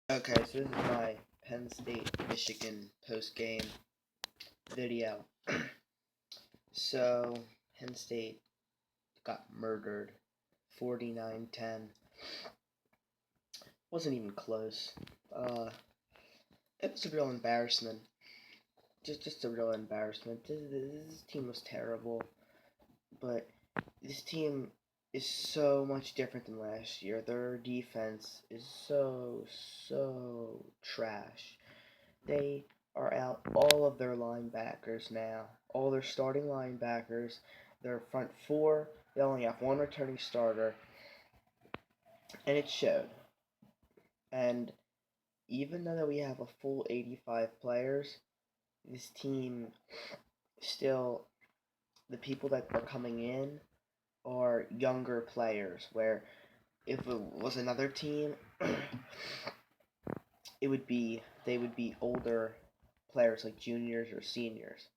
Okay, so this is my Penn State Michigan post game video. So Penn State got murdered 49-10. Wasn't even close. Uh it was a real embarrassment. Just a real embarrassment. This team was terrible, but this team is so much different than last year. Their defense is so trash. They are out all of their linebackers now. All their starting linebackers, their front four, they only have one returning starter, and it showed. And even though we have a full 85 players, this team still, the people that are coming in are younger players, where if it was another team, they would be older players like juniors or seniors.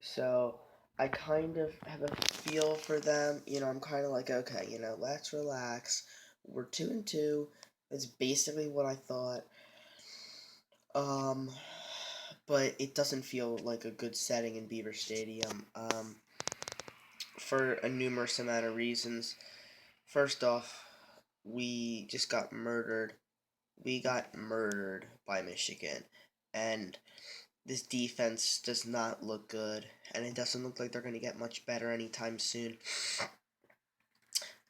So I kind of have a feel for them. I'm kind of like, okay, let's relax. We're 2-2. That's basically what I thought. Um, but it doesn't feel like a good setting in Beaver Stadium. For a numerous amount of reasons. First off, we just got murdered. We got murdered by Michigan, and this defense does not look good, and it doesn't look like they're going to get much better anytime soon.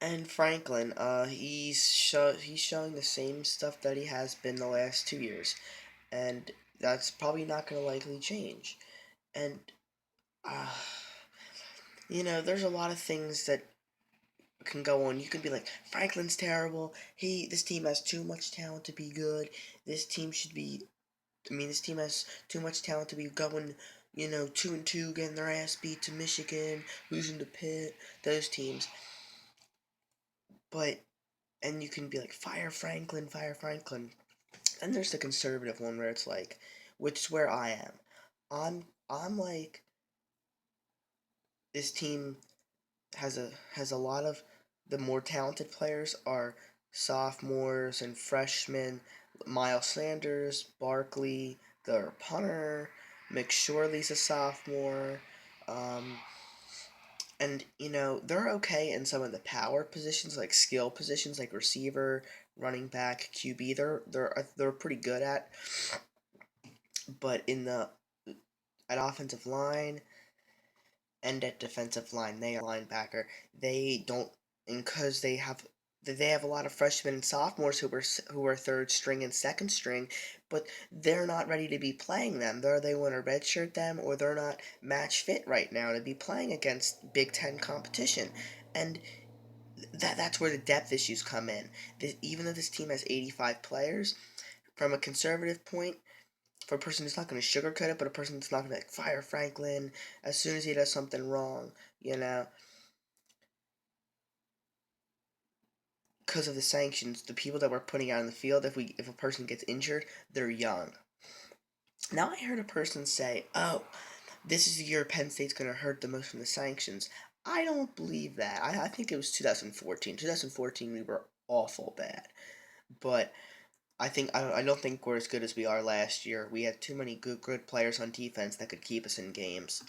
And Franklin, he's showing the same stuff that he has been the last 2 years, and that's probably not going to likely change. And uh, there's a lot of things that can go on. You can be like, Franklin's terrible. This team has too much talent to be good. This team should be this team has too much talent to be going, 2-2, getting their ass beat to Michigan, losing to Pitt, those teams. But, and you can be like, fire Franklin, fire Franklin. And there's the conservative one where it's like, which is where I am. I'm like, this team has a lot of the more talented players are sophomores and freshmen. Miles Sanders, Barkley, their punter, McSorley's a sophomore, and they're okay in some of the power positions, like skill positions, like receiver, running back, QB. They're pretty good at, but in the at offensive line and at defensive line, they are linebacker. They don't, and because they have a lot of freshmen and sophomores who are third string and second string, but they're not ready to be playing them. They want to redshirt them, or they're not match fit right now to be playing against Big Ten competition, and that's where the depth issues come in. Even though this team has 85 players, from a conservative point, for a person who's not going to sugarcoat it, but a person that's not going to like, fire Franklin as soon as he does something wrong, because of the sanctions, the people that we're putting out in the field, if a person gets injured, they're young. Now I heard a person say, "Oh, this is the year Penn State's going to hurt the most from the sanctions." I don't believe that. I think it was 2014. 2014, we were awful bad, but I don't think we're as good as we are last year. We had too many good players on defense that could keep us in games.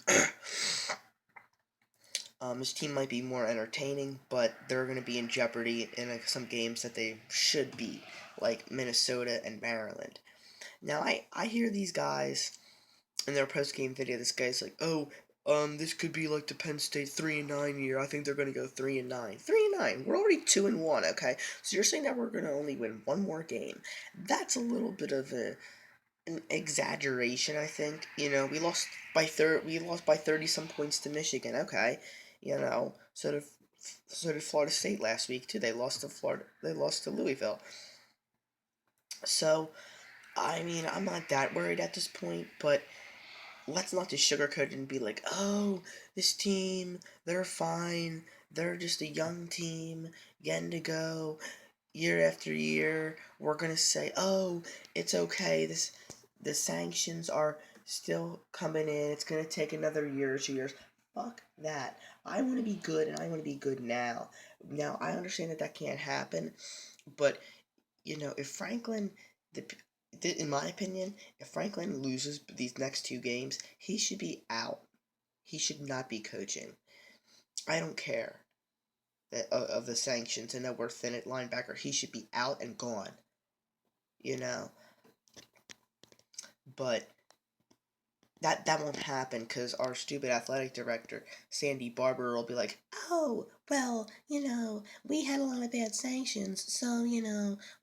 This team might be more entertaining, but they're going to be in jeopardy in some games that they should beat, like Minnesota and Maryland. Now, I hear these guys in their post game video. This guy's like, "Oh, this could be like the Penn State 3-9 year. I think they're going to go 3-9. 3-9. We're already 2-1. Okay, so you're saying that we're going to only win one more game? That's a little bit of an exaggeration, I think. We lost by 30 some points to Michigan. Okay, so did Florida State last week too. They lost to Louisville. So, I'm not that worried at this point, but let's not just sugarcoat it and be like, "Oh, this team, they're fine. They're just a young team getting to go year after year. We're going to say, "Oh, it's okay. The sanctions are still coming in. It's going to take another year or 2 years." Fuck that. I want to be good, and I want to be good now. Now, I understand that can't happen, but if Franklin In my opinion, if Franklin loses these next two games, he should be out. He should not be coaching. I don't care of the sanctions. I know we're thin at linebacker. He should be out and gone. You know, but that won't happen because our stupid athletic director, Sandy Barber, will be like, oh, well, we had a lot of bad sanctions, so,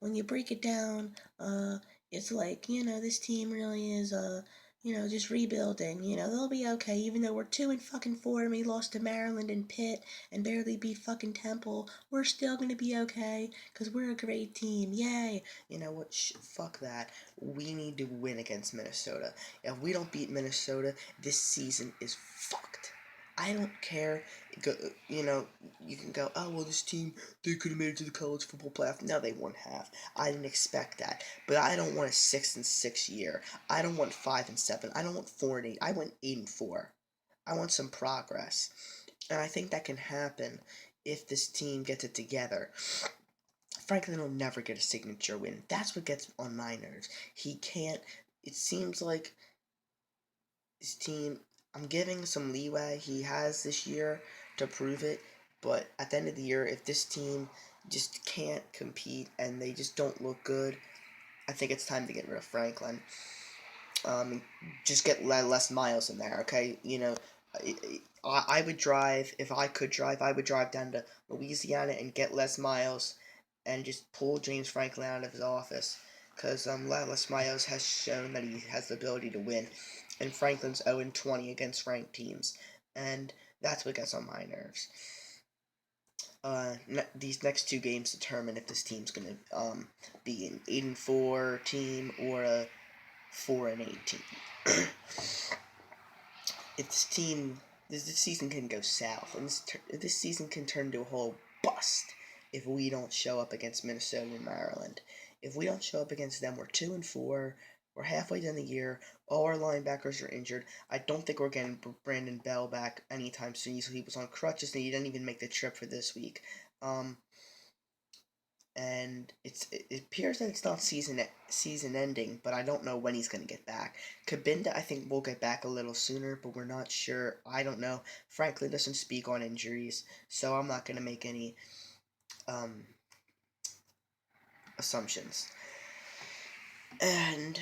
when you break it down, it's like, this team really is, just rebuilding, they'll be okay, even though we're 2 and fucking 4 and we lost to Maryland and Pitt and barely beat fucking Temple, we're still gonna be okay, because we're a great team, yay. You know what, fuck that. We need to win against Minnesota. If we don't beat Minnesota, this season is fucked. I don't care. You can go, oh, well, this team, they could have made it to the college football playoff. No, they wouldn't have. I didn't expect that. But I don't want a 6-6 year. I don't want 5-7. I don't want 4-8. I want 8-4. I want some progress. And I think that can happen if this team gets it together. Franklin will never get a signature win. That's what gets on my nerves. He can't. It seems like his team, I'm giving some leeway. He has this year to prove it, but at the end of the year, if this team just can't compete and they just don't look good, I think it's time to get rid of Franklin. Just get Les Miles in there, okay? I would drive, if I could drive, I would drive down to Louisiana and get Les Miles and just pull James Franklin out of his office. Because Les Miles has shown that he has the ability to win. And Franklin's 0-20 against ranked teams. And that's what gets on my nerves. These next two games determine if this team's going to be an 8-4 team or a 4-8 team. If this season can go south, and this season can turn into a whole bust if we don't show up against Minnesota and Maryland. If we don't show up against them, we're 2-4. We're halfway done the year. All our linebackers are injured. I don't think we're getting Brandon Bell back anytime soon. He was on crutches and he didn't even make the trip for this week. And it appears that it's not season ending, but I don't know when he's going to get back. Kabinda, I think, will get back a little sooner, but we're not sure. I don't know. Franklin doesn't speak on injuries, so I'm not going to make any assumptions. And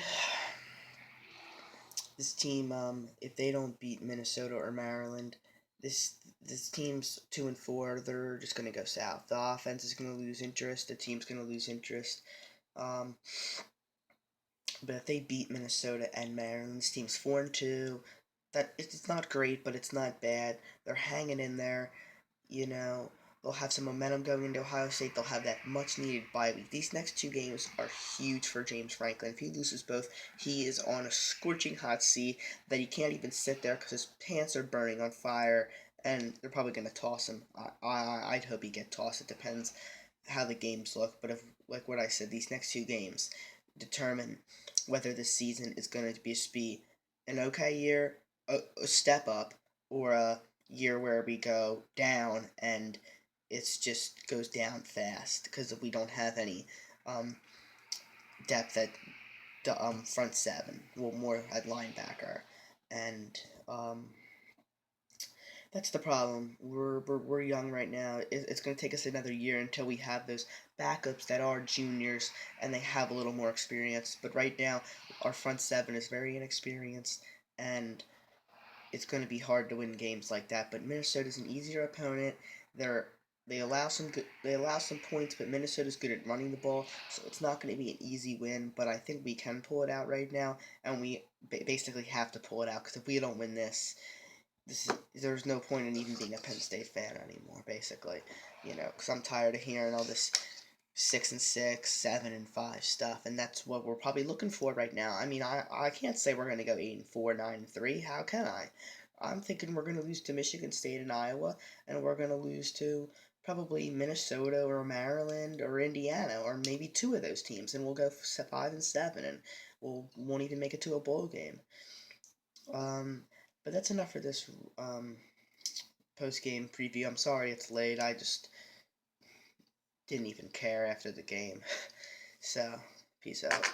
this team, if they don't beat Minnesota or Maryland, this team's 2-4. They're just going to go south. The offense is going to lose interest. The team's going to lose interest. But if they beat Minnesota and Maryland, this team's 4-2. That it's not great, but it's not bad. They're hanging in there. They'll have some momentum going into Ohio State. They'll have that much needed bye week. These next two games are huge for James Franklin. If he loses both, he is on a scorching hot seat that he can't even sit there because his pants are burning on fire, and they're probably going to toss him. I'd hope he get tossed. It depends how the games look. But if, like what I said, these next two games determine whether this season is going to be an okay year, a step up, or a year where we go down and it just goes down fast because we don't have any depth at the front seven. Well, more at linebacker, and that's the problem. We're young right now. It's going to take us another year until we have those backups that are juniors and they have a little more experience. But right now, our front seven is very inexperienced, and it's going to be hard to win games like that. But Minnesota's an easier opponent. They allow some points, but Minnesota's good at running the ball, so it's not going to be an easy win. But I think we can pull it out right now, and we basically have to pull it out because if we don't win there's no point in even being a Penn State fan anymore. Basically, because I'm tired of hearing all this 6-6, 7-5 stuff, and that's what we're probably looking for right now. I mean, I can't say we're gonna go 8-4, 9-3. How can I? I'm thinking we're gonna lose to Michigan State and Iowa, and we're gonna lose to probably Minnesota or Maryland or Indiana, or maybe two of those teams, and we'll go 5-7, and won't even make it to a bowl game. But that's enough for this post game preview. I'm sorry it's late. I just didn't even care after the game. So, Peace out.